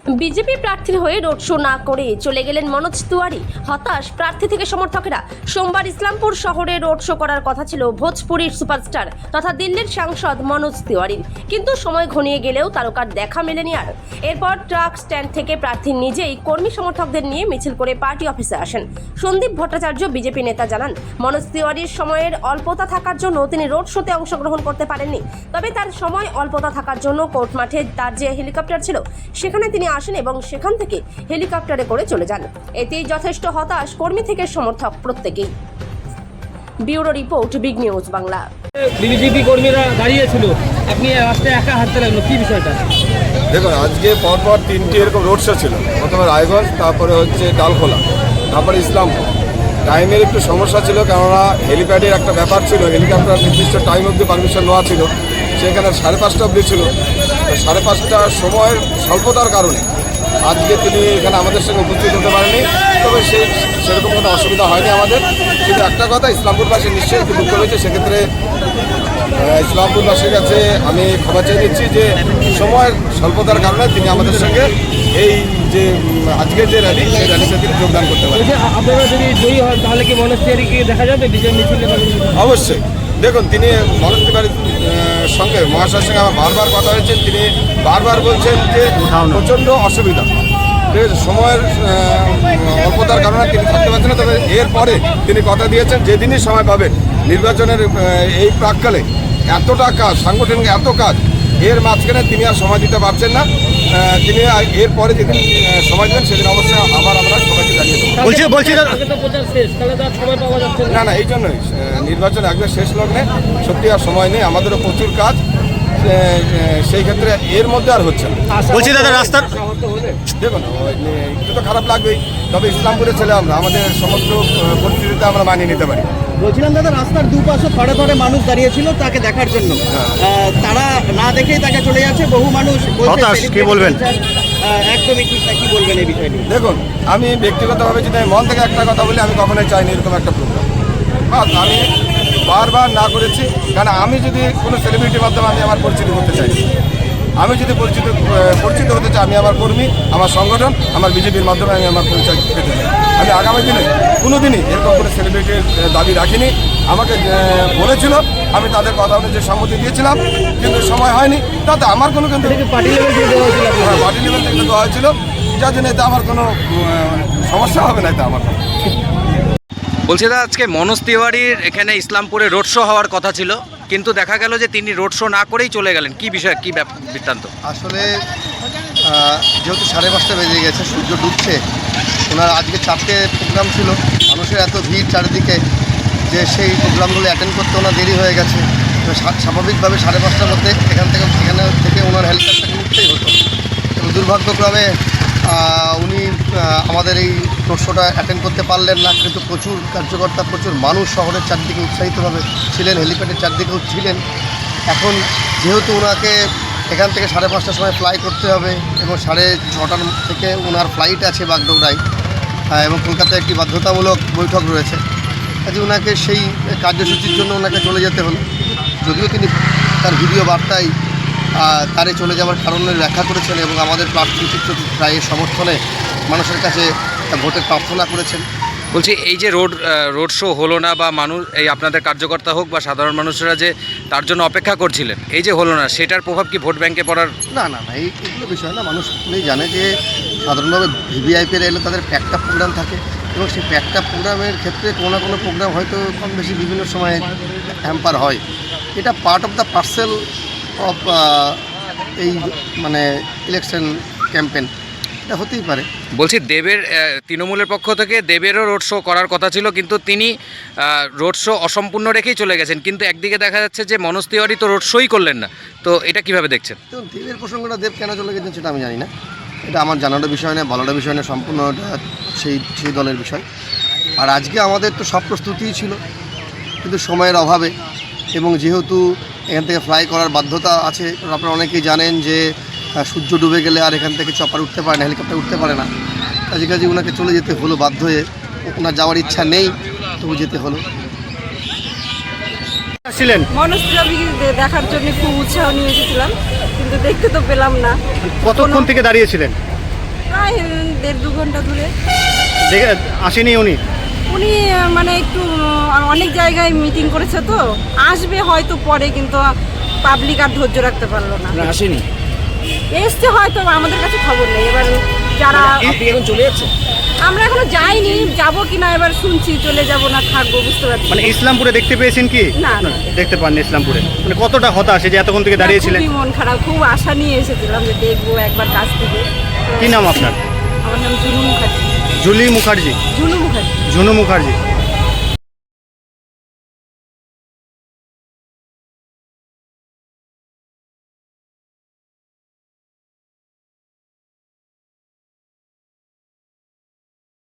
BJP প্রার্থীর হয়ে road show না করে চলে গেলেন মনোজ তিওয়ারি। হতাশ প্রার্থী থেকে সমর্থকেরা। সোমবার ইসলামপুর শহরে রোড শো করার কথা ছিল ভোজপুরির সুপারস্টার তথা দিল্লির সাংসদ মনোজ তিওয়ারির, কিন্তু সময় ঘনিয়ে গেলেও তারকার দেখা মেলেনি আর। এরপর ট্রাক স্ট্যান্ড থেকে প্রার্থী নিজেই কর্মী সমর্থকদের নিয়ে মিছিল করে পার্টি অফিসে আসেন। সন্দীপ ভট্টাচার্য বিজেপি নেতা জানান, মনোজ তিওয়ারির সময়ের অল্পতা থাকার জন্য তিনি রোড শোতে অংশগ্রহণ করতে পারেননি। তবে তার সময় অল্পতা থাকার জন্য কোর্ট মাঠে তার যে হেলিকপ্টার ছিল সেখানে তিনি আসেন এবং সেখান থেকে হেলিকপ্টারে করে চলে যান। এতেই যথেষ্ট হতাশ কর্মী থেকে সমর্থক প্রত্যেকেই। Bureau report, big news Bangla. BJP কর্মীরা দাঁড়িয়েছিল, আপনি রাস্তায় একা হাঁটতে লাগলো, কি বিষয়টা? দেখুন, আজকে পরপর তিনটি এরকম রোড শো ছিল। প্রথমে রায়গঞ্জ, তারপরে হচ্ছে ডালখোলা, তারপরে ইসলামপুর। টাইমের একটু সমস্যা ছিল, কেননা হেলিপ্যাডের একটা ব্যাপার ছিল। হেলিকপ্টার নির্দিষ্ট টাইম অবধি পারমিশন নেওয়া ছিল, সেখানে 5:30 অবধি ছিল। 5:30 সময়ের স্বল্পতার কারণে আজকে তিনি এখানে আমাদের সঙ্গে উপস্থিত হতে পারেনি। তবে সেরকম কোনো অসুবিধা হয়নি আমাদের। কিন্তু একটা কথা, ইসলামপুরবাসী নিশ্চয়ই একটু দুঃখ হয়েছে। সেক্ষেত্রে ইসলামপুরবাসীর কাছে আমি ক্ষমা চেয়ে নিচ্ছি যে সময়ের স্বল্পতার কারণে তিনি আমাদের সঙ্গে এই যে আজকের যে র্যালি, সেই র্যালিতে তিনি যোগদান করতে পারেন। আপনারা যদি জয়ী হন তাহলে কি মনোজ তিওয়ারিকে দেখা যাবে বিজয় মিছিলে? অবশ্যই। দেখুন, তিনি মনোজ তিওয়ারির সঙ্গে, মহাশয়ের সঙ্গে আমার বারবার কথা হয়েছে। তিনি বারবার বলছেন যে প্রচণ্ড অসুবিধা, ঠিক আছে, সময়ের অল্পতার কারণে তিনি থাকতে পারছেন না। তবে এরপরে তিনি কথা দিয়েছেন যেদিনই সময় পাবেন, নির্বাচনের এই প্রাককালে এতটা কাজ, সাংগঠনিক এত কাজ, এর মাঝখানে তিনি আর সময় দিতে পারছেন না। তিনি এরপরে যেদিন সময় দেবেন সেদিন অবশ্যই আবার আমরা সবাইকে জানিয়ে দেবো। না, এই জন্যই নির্বাচন একবার শেষ লগ্নে সত্যি আর সময় নেই, আমাদেরও প্রচুর কাজ। সেই ক্ষেত্রে এর মধ্যে আর হচ্ছে না। বলছি দাদা, রাস্তার দেখুন, একটু তো খারাপ লাগবেই। তবে ইসলামপুরের ছেলে আমরা, আমাদের সমস্ত পরিস্থিতিতে আমরা মানিয়ে নিতে পারি। বলছিলাম দাদা, রাস্তার দুপাশে থরে থরে মানুষ দাঁড়িয়েছিল তাকে দেখার জন্য, তারা না দেখেই তাকে চলে যাচ্ছে। বহু মানুষ কি বলবেন? একদমই ঠিক না, কি বলবেন এই বিষয় নিয়ে? দেখুন, আমি ব্যক্তিগতভাবে যদি আমি মন থেকে একটা কথা বলি, আমি কখনোই চাইনি এরকম একটা প্রোগ্রাম। আমি বারবার না করেছি, কারণ আমি যদি কোনো সেলিব্রিটির মাধ্যমে আমি আমার পরিচিতি করতে চাই, আমি যদি পরিচিত হতে চাই, আমি আমার কর্মী, আমার সংগঠন, আমার বিজেপির মাধ্যমে আমি আমার পরিচয় পেতে চাই। আমি আগামী দিনে কোনো দিনই এরকম করে সেলিব্রিটির দাবি রাখিনি। আমাকে বলেছিল, আমি তাদের কথা অনুযায়ী সম্মতি দিয়েছিলাম, কিন্তু সময় হয়নি। তাতে আমার কোনো কিন্তু পার্টি লেভেল থেকে দেওয়া হয়েছিল, যার জন্য এতে আমার কোনো সমস্যা হবে না। এতে আমার বলছি দাদা, আজকে মনোজ তিওয়ারির এখানে ইসলামপুরে রোড শো হওয়ার কথা ছিল, কিন্তু দেখা গেল যে তিনি রোড শো না করেই চলে গেলেন। কি বিষয়, কি বৃত্তান্ত? আসলে যেহেতু 5:30 বেজে গেছে, সূর্য ডুবছে, ওনার আজকে 4টে প্রোগ্রাম ছিল। মানুষের এত ভিড় চারিদিকে যে সেই প্রোগ্রামগুলো অ্যাটেন্ড করতে ওনার দেরি হয়ে গেছে। তো স্বাভাবিকভাবে 5:30টার মধ্যে এখানে থেকে ওনার হেলিকপ্টারটাকে উঠতেই হতো। এবং দুর্ভাগ্যক্রমে উনি আমাদের এই রোড শোটা অ্যাটেন্ড করতে পারলেন না। কিন্তু প্রচুর কার্যকর্তা, প্রচুর মানুষ শহরের চারদিকে উৎসাহিতভাবে ছিলেন, হেলিপ্যাডের চারদিকেও ছিলেন। এখন যেহেতু ওনাকে এখান থেকে 5:30টার সময় ফ্লাই করতে হবে এবং 6:30 থেকে ওনার ফ্লাইট আছে বাগডোগরায়, এবং কলকাতায় একটি বাধ্যতামূলক বৈঠক রয়েছে, কাজে ওনাকে সেই কার্যসূচির জন্য ওনাকে চলে যেতে হলো। যদিও তিনি তার ভিডিও বার্তায় তারে চলে যাওয়ার কারণে ব্যাখ্যা করেছেন এবং আমাদের প্রার্থী প্রায় সমর্থনে মানুষের কাছে ভোটের প্রার্থনা করেছেন। বলছি, এই যে রোড শো হলো না, বা মানুষ, এই আপনাদের কার্যকর্তা হোক বা সাধারণ মানুষেরা যে তার জন্য অপেক্ষা করছিলেন, এই যে হলো না, সেটার প্রভাব কি ভোট ব্যাংকে পড়ার? না, এইগুলো বিষয় না। মানুষ জানে যে সাধারণভাবে ভিভিআইপির এলে তাদের প্যাকটা প্রোগ্রাম থাকে, এবং সেই প্যাকটা প্রোগ্রামের ক্ষেত্রে কোনো না কোনো প্রোগ্রাম হয়তো কম বেশি বিভিন্ন সময়ে হ্যাম্পার হয়। এটা part of the parcel of এই ইলেকশন ক্যাম্পেন, এটা হতেই পারে। বলছি, দেবের তৃণমূলের পক্ষ থেকে দেবেরও রোড শো করার কথা ছিল, কিন্তু তিনি রোড শো অসম্পূর্ণ রেখেই চলে গেছেন। কিন্তু একদিকে দেখা যাচ্ছে যে মনোজ তিওয়ারি তো রোড শোই করলেন না, তো এটা কিভাবে দেখছেন? তো দেবের প্রসঙ্গটা দেব কেন চলে গেছেন সেটা আমি জানি না। এটা আমার জানারও বিষয় না, বলারও বিষয় না, সম্পূর্ণ সেই দলের বিষয়। আর আজকে আমাদের তো সব প্রস্তুতিই ছিল, কিন্তু সময়ের অভাবে, এবং যেহেতু এখান থেকে ফ্লাই করার বাধ্যতা আছে, আপনারা অনেকেই জানেন যে সূর্য ডুবে গেলে আর এখান থেকে চপার উঠতে পারে না, হেলিকপ্টার উঠতে পারে না। কাজে ওনাকে চলে যেতে হলো বাধ্য হয়ে। ওনার যাওয়ার ইচ্ছা নেই, তবু যেতে হলো। মনোজ তিওয়ারিকে দেখার জন্য খুব উৎসাহ নিয়ে এসেছিলাম, কিন্তু দেখতে তো পেলাম না। কতক্ষণ থেকে দাঁড়িয়েছিলেন? প্রায় 1.5-2 ঘন্টা ধরে। আসেনি উনি? উনি মানে একটু অনেক জায়গায় মিটিং করেছে তো, আসবে হয়তো পরে, কিন্তু পাবলিক আর ধৈর্য রাখতে পারলো না। আসেনি, এসছে হয়তো, আমাদের কাছে খবর নেই। এবার যারা আপনি এখন চলে যাচ্ছেন? আমরা এখনো যাইনি, যাবো কিনা এবার শুনছি, চলে যাব না থাকবো বুঝতে পারছি। মানে ইসলামপুরে দেখতে পেয়েছেন কি? না, না। দেখতে পাননি ইসলামপুরে। মানে কতটা হতাশ যে এতক্ষণ থেকে দাঁড়িয়েছিলেন? খুবই মন খারাপ, খুব আশা নিয়ে এসেছিলাম যে দেখবো একবার কাছ থেকে। কি নাম আপনার? আমার নাম জুনু মুখার্জি। জুলি মুখার্জি? জুনু মুখার্জি। ঝুনু মুখার্জি।